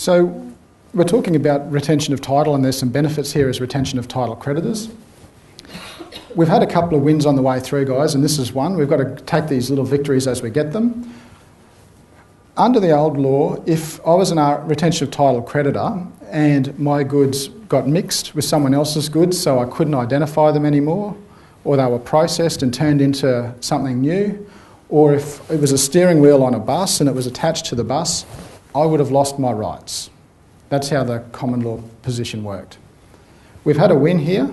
So we're talking about retention of title, and there's some benefits here as retention of title creditors. We've had a couple of wins on the way through, guys, and this is one. We've got to take these little victories as we get them. Under the old law, if I was a retention of title creditor and my goods got mixed with someone else's goods so I couldn't identify them anymore, or they were processed and turned into something new, or if it was a steering wheel on a bus and it was attached to the bus, I would have lost my rights. That's how the common law position worked. We've had a win here,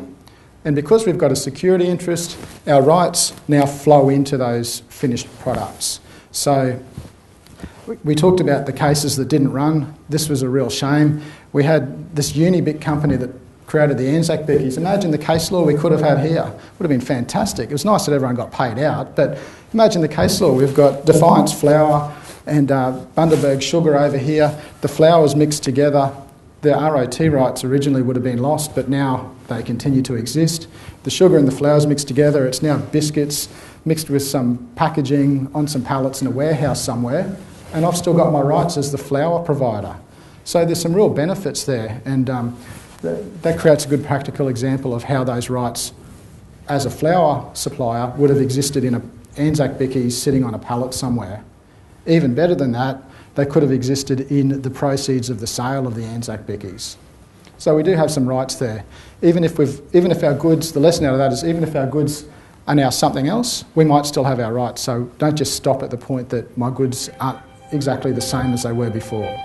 and because we've got a security interest, our rights now flow into those finished products. So we talked about the cases that didn't run. This was a real shame. We had this Unibic company that created the Anzac Bickies. Imagine the case law we could have had here. Would have been fantastic. It was nice that everyone got paid out, but imagine the case law. We've got Defiance flour and Bundaberg sugar over here. The flours mixed together. The ROT rights originally would have been lost, but now they continue to exist. The sugar and the flours mixed together, it's now biscuits mixed with some packaging on some pallets in a warehouse somewhere, and I've still got my rights as the flour provider. So there's some real benefits there, and that creates a good practical example of how those rights as a flour supplier would have existed in an Anzac Bickies sitting on a pallet somewhere. Even better than that, they could have existed in the proceeds of the sale of the Anzac Bickies. So we do have some rights there. Even if our goods, the lesson out of that is even if our goods are now something else, we might still have our rights. So don't just stop at the point that my goods aren't exactly the same as they were before.